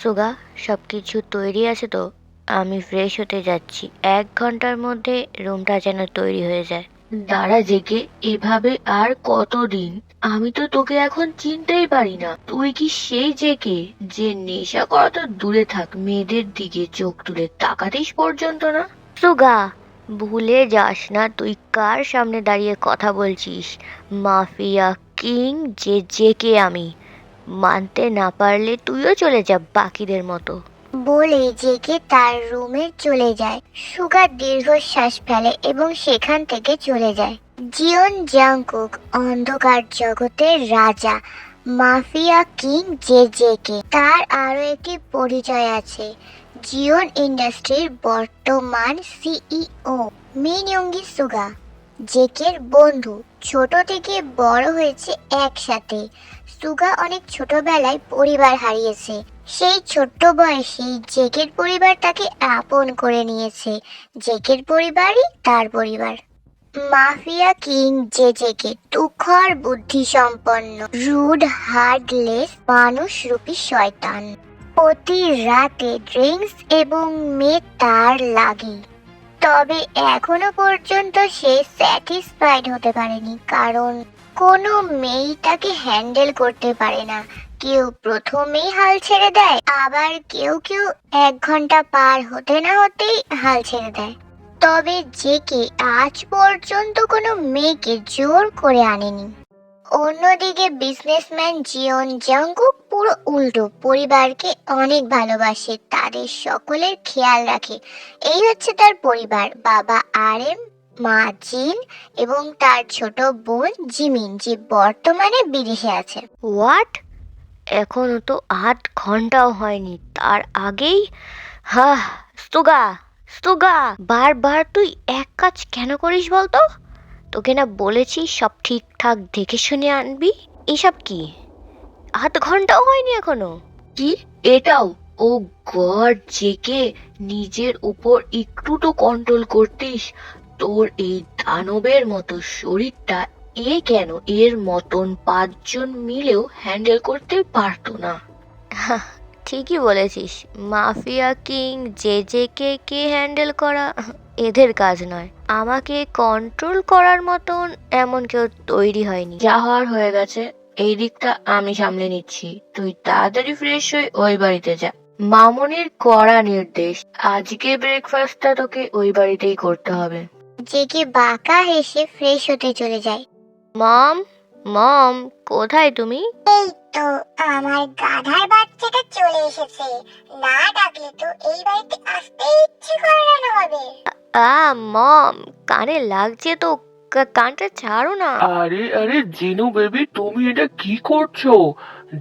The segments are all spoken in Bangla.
সুগা, সবকিছু তৈরি আছে তো? আমি ফ্রেশ হতে যাচ্ছি, 1 ঘন্টার মধ্যে রুমটা যেন তৈরি হয়ে যায়। দাঁড়া জেগে, এভাবে আর কতদিন? আমি তো তোকে এখন চিনতেই পারি না। তুই কি সেই জেগে যে নেশা করা তো দূরে থাক, মেয়েদের দিকে চোখ তুলে তাকাতিস পর্যন্ত না? সুগা, ভুলে যাস না তুই কার সামনে দাঁড়িয়ে কথা বলছিস। মাফিয়া কিং যে জেকে আমি। মানতে না পারলে তুইও চলে যা বাকিদের মতো। বলে জেগে তার রুমে চলে যায়। সুগা দীর্ঘশ্বাস ফেলে এবং সেখান থেকে চলে যায়। জিওন জাংকুক অন্ধকার জগতের রাজা, মাফিয়া কিং জেজেকে। তার আরো একটি পরিচয় আছে, জিওন ইন্ডাস্ট্রির বর্তমান সিইও মিন ইয়ঙ্গি সুগা। জেকের বন্ধু, ছোট থেকে বড় হয়েছে একসাথে। সুগা অনেক ছোটবেলায় পরিবার হারিয়েছে। সেই ছোট্ট বয়সেই জেকের পরিবার তাকে আপন করে নিয়েছে। জেকের পরিবারই তার পরিবার। মাফিয়া কিং জেজেকে তুখর বুদ্ধিসম্পন্ন, রুড হার্ডলেস মানুষরূপী শয়তান। প্রতি রাতে ড্রিঙ্কস এবং মেয়ে তার লাগে। তবে এখনো পর্যন্ত সে স্যাটিসফাইড হতে পারেনি, কারণ কোনো মেয়েই তাকে হ্যান্ডেল করতে পারে না। কেউ প্রথমেই হাল ছেড়ে দেয়, আবার কেউ কেউ 1 ঘন্টা পার হতে না হতেই হাল ছেড়ে দেয়। তবে জেকে আজ পর্যন্ত কোনো মেয়েকে জোর করে আনেনি। অন্যদিকে বিজনেসম্যান জিওন জাংকুক পুরো উল্টো, পরিবারকে অনেক ভালোবাসে, তাদের সকলের খেয়াল রাখে। এই হচ্ছে তার পরিবার, বাবা আরএম, মা জিন এবং তার ছোট বোন জিমিন, যে বর্তমানে বিদেশে আছে। হোয়াট? এখনো তো 8 ঘন্টাও হয়নি, তার আগেই? হ্যাঁ। সুগা, সুগা, বারবার তুই এক কাজ কেন করিস বলতো? তোকে না বলেছি সব ঠিকঠাক দেখে শুনে আনবি? এসব কি? 8 ঘন্টাও হয়নি এখনো? কি? এটাও? ও গড জেকে, নিজের উপর একটু তো কন্ট্রোল করতিস। তোর এই দানবের মতো শরীরটা এ কেন এর মতন 5 জন মিলেও হ্যান্ডেল করতে পারতো না। ঠিকই বলেছিস, মাফিয়া কিং জেজেকে কে হ্যান্ডেল করা এদের কাজ নয়। আমাকে কন্ট্রোল করার মতন এমন কেউ তৈরি হয়নি। যা হওয়ার হয়ে গেছে, এই দিকটা আমি সামলে নিচ্ছি। তুই তাড়াতাড়ি ফ্রেশ হয়ে ওই বাড়িতে যা। মামনির কড়া নির্দেশ, আজকে ব্রেকফাস্টটা তোকে ওই বাড়িতেই করতে হবে। জেকে বাঁকা হেসে ফ্রেশ হতে চলে যায়। মম, মম, কোথায় তুমি? এই তো আমার গাধার বাচ্চাটা চলে এসেছে, না ডাকলে তো এই বাড়িতে আসতে ইচ্ছে করে না হবে। মম, কানে লাগছে তো, কানটা ছাড়ো না। আরে আরে জিনু বেবি, তুমি এটা কি করছো?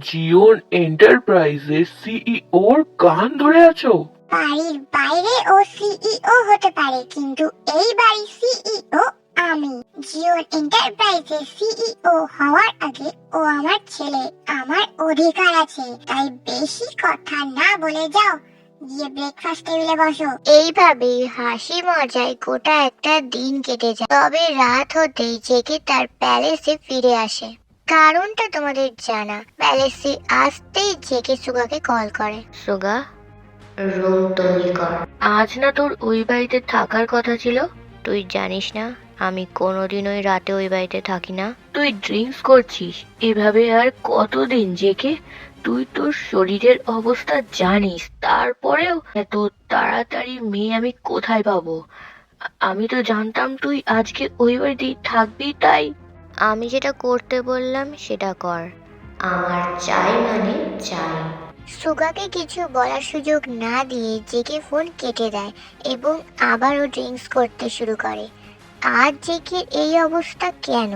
জিওন এন্টারপ্রাইজের সিইওর কান ধরে আছো? বাড়ির বাইরে ও সিইও হতে পারে, কিন্তু এই বাড়ির সিইও আমি। জিওন এন্টারপ্রাইজের সিইও হওয়ার আগে ও আমার ছেলে, আমার অধিকার আছে। তাই বেশি কথা না বলে যাও, গিয়ে ব্রেকফাস্ট টেবিলে বসো। এইভাবেই হাসি মজায় গোটা একটা দিন কেটে যায়। তবে রাত হতেই জেগে তার প্যালেসে ফিরে আসে। কারণটা তোমাদের জানা। প্যালেসে আসতেই জেগে সুগাকে কল করে। সুগা, রুম তৈরি কর। আজ না তোর ওই বাড়িতে থাকার কথা ছিল? তুই জানিস না আমি কোনোদিন ওই রাতে ওই বাড়িতে থাকি না। তুই ড্রিঙ্কস করছিস এভাবে আর কতদিন জেকে? তুই তোর শরীরের অবস্থা জানিস, তারপরেও এত তাড়াতাড়ি মেয়ে আমি কোথায় পাবো? আমি তো জানতাম তুই আজকে ওই বাড়িতেই থাকবি, তাই আমি যেটা করতে বললাম সেটা কর। আমার চাই মানে চাই। সুগাকে কিছু বলার সুযোগ না দিয়ে জেকে ফোন কেটে দেয় এবং আবারও ড্রিঙ্কস করতে শুরু করে। আজ জেকের এই অবস্থা কেন,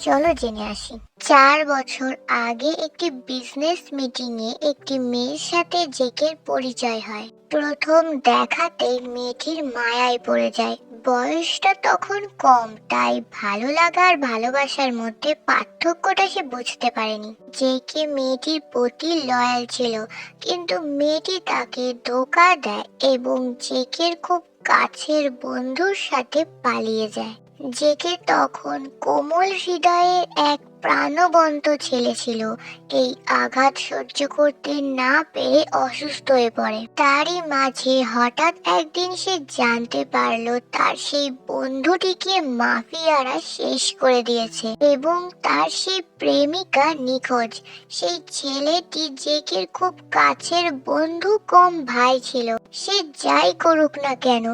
চলো জেনে আসি। 4 বছর আগে একটি বিজনেস মিটিংয়ে একটি মেয়ের সাথে জেকের পরিচয় হয়। প্রথম দেখাতেই মেয়েটির মায়ায় পড়ে যায়। বয়সটা তখন কম, তাই ভালো লাগা আর ভালোবাসার মধ্যে পার্থক্যটা সে বুঝতে পারেনি। জেকে মেয়েটির প্রতি লয়াল ছিল, কিন্তু মেয়েটি তাকে ধোঁকা দেয় এবং জেকের খুব কাছের বন্ধুর সাথে পালিয়ে যায়। জেকে তখন কোমল হৃদয়ের এক প্রাণবন্ত ছেলে ছিল। এই আঘাত সহ্য করতে না পেরে অসুস্থ হয়ে পড়ে। তারই মাঝে হঠাৎ একদিন সে জানতে পারলো তার সেই বন্ধুটিকে মাফিয়ারা শেষ করে দিয়েছে এবং তার সেই প্রেমিকা নিখোঁজ। সেই ছেলেটি জেকের খুব কাছের বন্ধু কম ভাই ছিল। সে যাই করুক না কেন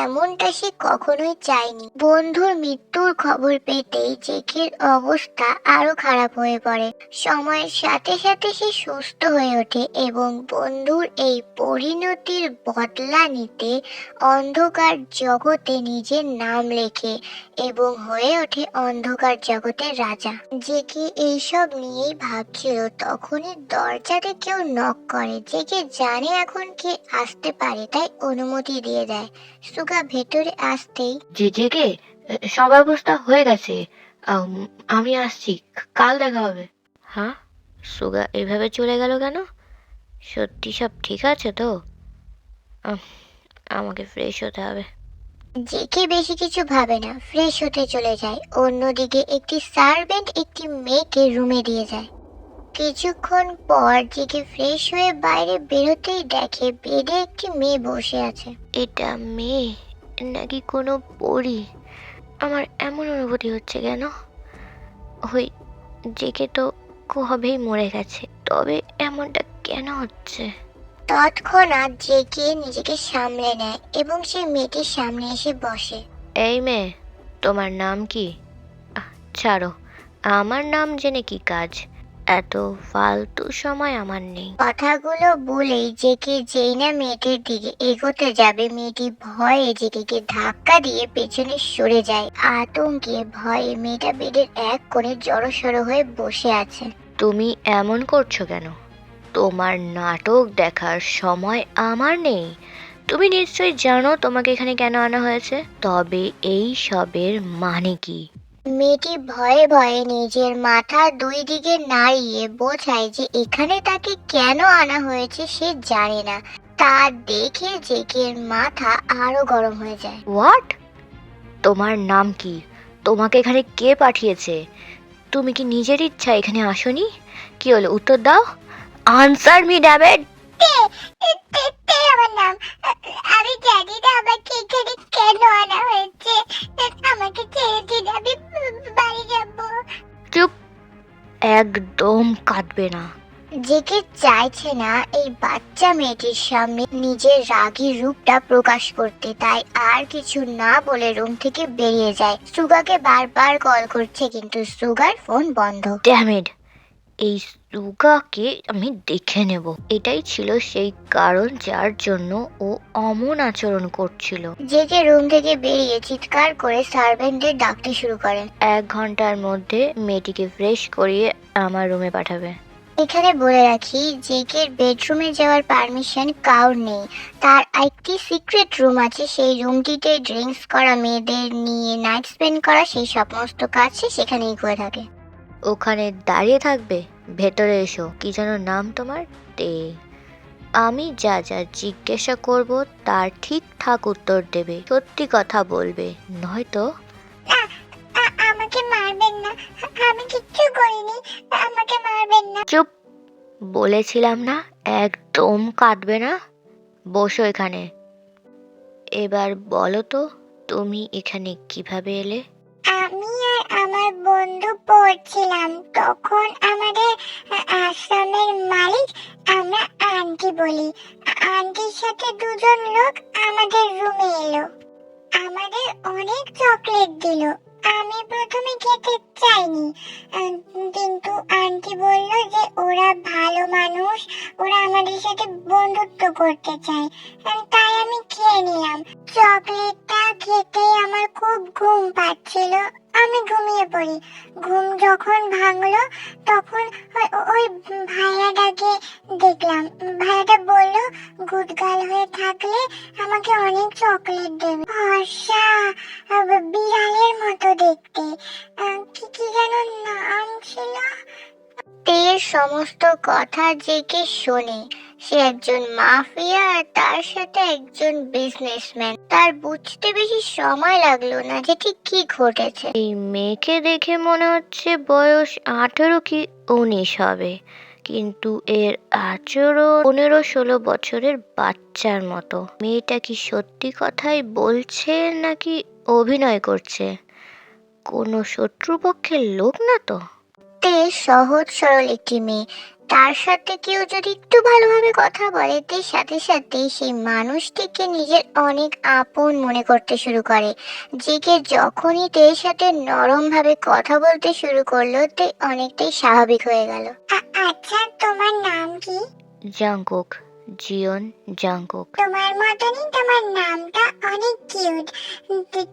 এমনটা সে কখনোই চায়নি। বন্ধুর মৃত্যুর খবর পেতেই জেকের অবস্থা আরো খারাপ হয়ে পড়ে। সময়ের সাথে সাথে সে সুস্থ হয়ে ওঠে এবং বন্ধুর এই পরিণতির বদলা নিতে অন্ধকার জগতে নিজের নাম লেখে এবং হয়ে ওঠে অন্ধকার জগতের রাজা। জেকে এইসব নিয়েই ভাবছিল তখনই দরজাতে কেউ নক করে। জেকে জানে এখন কে আসতে পারে, তাই অনুমতি দিয়ে দেয়। সুগা ভেতরে আসতেই জেকে সব ব্যবস্থা হয়ে গেছে। আমি আসছি, কাল দেখা হবে। হ্যাঁ, সুগা এভাবে চলে গেল কেন? সত্যি সব ঠিক আছে তো? আহ, আমাকে ফ্রেশ হতে হবে। জেকে বেশি কিছু ভাবে না, ফ্রেশ হতে চলে যায়। অন্যদিকে একটি সার্ভেন্ট একটি মেয়েকে রুমে দিয়ে যায়। কিছুক্ষণ পর জেকে ফ্রেশ হয়ে বাইরে বেরোতেই দেখে বেডে একটি মেয়ে বসে আছে। এটা মেয়ে নাকি কোনো পরী? আমার এমন অনুভূতি হচ্ছে কেন? ওই জেকে তো কবেই মরে গেছে, তবে এমনটা কেন হচ্ছে? তৎক্ষণাৎ জেকে নিজেকে সামলে নেয় এবং সে মেয়েটির সামনে এসে বসে। এই মেয়ে, তোমার নাম কি? ছাড়ো, আমার নাম জেনে কি কাজ? এত ফালতু সময় আমার নেই। কথাগুলো বলেই জেকে যেই না মেয়েটির দিকে এগোতে যাবে, মেয়েটি ভয়ে জেকেকে ধাক্কা দিয়ে পেছনে সরে যায়। আতঙ্কে ভয়ে মেয়েটা বেডের এক কোণে জড়সড় হয়ে বসে আছে। তুমি এমন করছো কেন? তোমার নাটক দেখার সময় আমার নেই। তুমি নিশ্চয়ই জানো তোমাকে এখানে কেন আনা হয়েছে। তবে এই সবের মানে কি? মেয়েটি ভয়ে ভয়ে নিজের মাথা দুই দিকে নাড়িয়ে বোঝায় যে এখানে তাকে কেন আনা হয়েছে সে জানে না। তা দেখে জেকের মাথা আরো গরম হয়ে যায়। হোয়াট? তোমার নাম কি? তোমাকে এখানে কে পাঠিয়েছে? তুমি কি নিজের ইচ্ছা এখানে আসোনি? কি হলো, উত্তর দাও। Answer me damned. আমার নাম, আমি জানি না আমাকে এখানে কেন আনা হয়েছে। আমাকে ছেড়ে দিন, আমি বাড়ি যাবো। চুপ, একদম কাঁদবে না। জেকে চাইছে না এই বাচ্চা মেয়েটির সামনে নিজের রাগী রূপটা প্রকাশ করতে, তাই আর কিছু না বলে রুম থেকে বেরিয়ে যায়। সুগাকে বারবার কল করছে কিন্তু সুগার ফোন বন্ধ। ড্যামেড, এই সুগাকে আমি দেখে নেব। এটাই ছিল সেই কারণ যার জন্য ও অমন আচরণ করছিল। জেকে রুম থেকে বেরিয়ে চিৎকার করে সার্ভেন্টদের ডাকতে শুরু করেন। 1 ঘন্টার মধ্যে মেয়েটিকে ফ্রেশ করিয়ে আমার রুমে পাঠাবে। এখানে বলে রাখি, জেকের বেডরুমে যাওয়ার পারমিশন কাউর নেই। তার একটি সিক্রেট রুম আছে, সেই রুমটিতে ড্রিঙ্কস করা, মেয়েদের নিয়ে নাইট স্পেন্ড করা, সেই সমস্ত কাজ সে সেখানেই করে থাকে। ওখানে দাঁড়িয়ে থাকবে? ভেতরে এসো। কি যেন নাম তোমার? তে। আমি যা যা জিজ্ঞাসা করব তার ঠিকঠাক উত্তর দেবে, সত্যি কথা বলবে, নয়তো। আমাকে মারবেন না, আমি কিচ্ছু করিনি, আমাকে মারবেন না। চুপ, বলেছিলাম না একদম কাঁদবে না। বসো এখানে। এবার বলো তো, তুমি এখানে কিভাবে এলে? আমি আর আমার বন্ধু পড়ছিলাম, তখন আমাদের আশ্রমের মালিক, আমরা আন্টি বলি, আন্টির সাথে দুজন লোক আমাদের রুমে এলো। আমাদের অনেক চকলেট দিল। আমি প্রথমে খেতে চাইনি, কিন্তু আন্টি বলল যে ওরা ভালো মানুষ, ওরা আমাদের সাথে বন্ধুত্ব করতে চায়, তাই আমি খেয়ে নিলাম। চকলেটটা খেতেই আমার খুব ঘুম পাচ্ছিল, আমি ঘুমিয়ে পড়ি। ঘুম যখন ভাঙলো তখন ওই ভাইয়াটাকে দেখলাম। ভাইয়াটা বলল গুডগার্ল হয়ে থাকলে আমাকে অনেক চকলেট দেবে। ফর্সা, বিড়ালের মতো দেখতে, কি কি যেন নাম ছিল। তের সমস্ত কথা জেকে শোনে। সে একজন মাফিয়া আর তার সাথে একজন বিজনেসম্যান। তার বুঝতে বেশি সময় লাগলো না যে ঠিক কি ঘটেছে। এই মেয়েকে দেখে মনে হচ্ছে বয়স 18 কি 19 হবে, কিন্তু এর আচরণ 15-16 বছরের বাচ্চার মতো। মেয়েটা কি সত্যি কথাই বলছে নাকি অভিনয় করছে? কোনো শত্রুপক্ষের লোক না তো? তে সহজ সরল একটি মেয়ে, তার সাথে কেউ যদি একটু ভালোভাবে কথা বলে তে সাথে সাথে সেই মানুষটিকে নিজের অনেক আপন মনে করতে শুরু করে। জেগে যখনই তের সাথে নরম ভাবে কথা বলতে শুরু করলো তে অনেকটাই স্বাভাবিক হয়ে গেল। আচ্ছা, তোমার নাম কি? Jungkook, Jeon Jungkook. তোমার মতনই তোমার নামটা অনেক কিউট।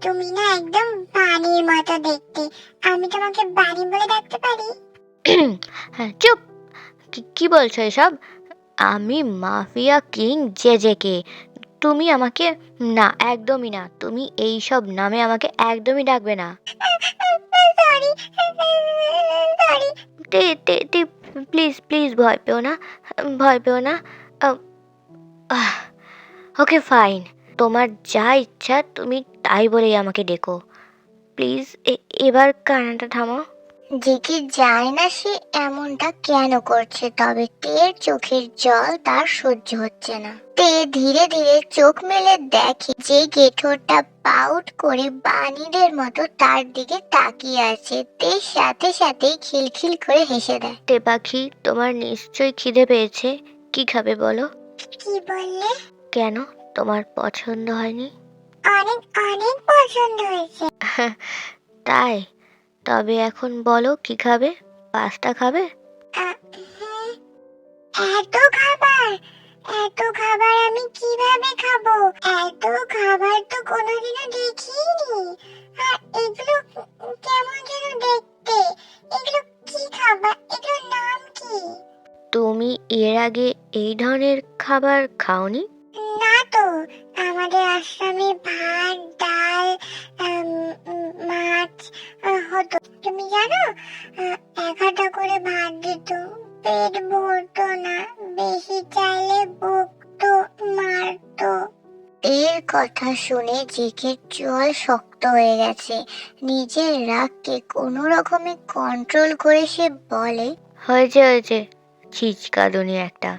তুমি না একদম বানির মতো দেখতে। আমি তোমাকে বানি বলে ডাকতে পারি? হ্যাঁ, চুপ! কি বলছো এসব? আমি মাফিয়া কিং জেজেকে। তুমি আমাকে, না, একদমই না, তুমি এই সব নামে আমাকে একদমই ডাকবে না। Sorry, sorry. তে তে তে প্লিজ প্লিজ ভয় পেও না, ভয় পেও না। ওকে ফাইন, তোমার যা ইচ্ছা তুমি তাই বলেই আমাকে ডেকো। প্লিজ এবার কান্নাটা থামাও। জেগে যায় না সে এমনটা কেন করছে, তবে তের চোখের জল তার সহ্য হচ্ছে না। তে ধীরে ধীরে চোখ মেলে দেখে যে গেঠোরটা পাউট করে বানিদের মতো তার দিকে তাকিয়ে আছে। তে সাথে সাথে খিলখিল করে হেসে দেয়। তে পাখি, তোমার নিশ্চয়ই খিদে পেয়েছে, কি খাবে বলো? কি বললে? কেন, তোমার পছন্দ হয়নি? অনেক অনেক পছন্দ হয়েছে। তাই? তবে এখন বলো কি খাবে? পাস্তা খাবে? এত খাবার, এত খাবার আমি কিভাবে খাবো? এত খাবার তো কোনোদিনও দেখিনি। আর এগুলো কেমন যেন দেখতে। এগুলো কি খাবার? এগুলোর নাম কি? তুমি এর আগে এই ধরনের খাবার খাওনি? না তো, আমাদের আশ্রমে ভাত, ডাল, মাছ হতো। তুমি জানো, 1 করে ভাত দিত, পেট ভরতো না, বেশি চাইলে বকতো, মারতো। এর কথা শুনে জিকের চোয়াল শক্ত হয়ে গেছে। নিজের রাগকে কোনো রকমে কন্ট্রোল করে সে বলে, হয়েছে হয়েছে, ছিচকাদুনি একটা।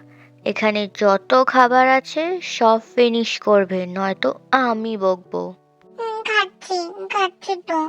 এখানে যত খাবার আছে সব ফিনিশ করবে, নয়তো আমি বকবো। খাচ্ছি খাচ্ছি তো।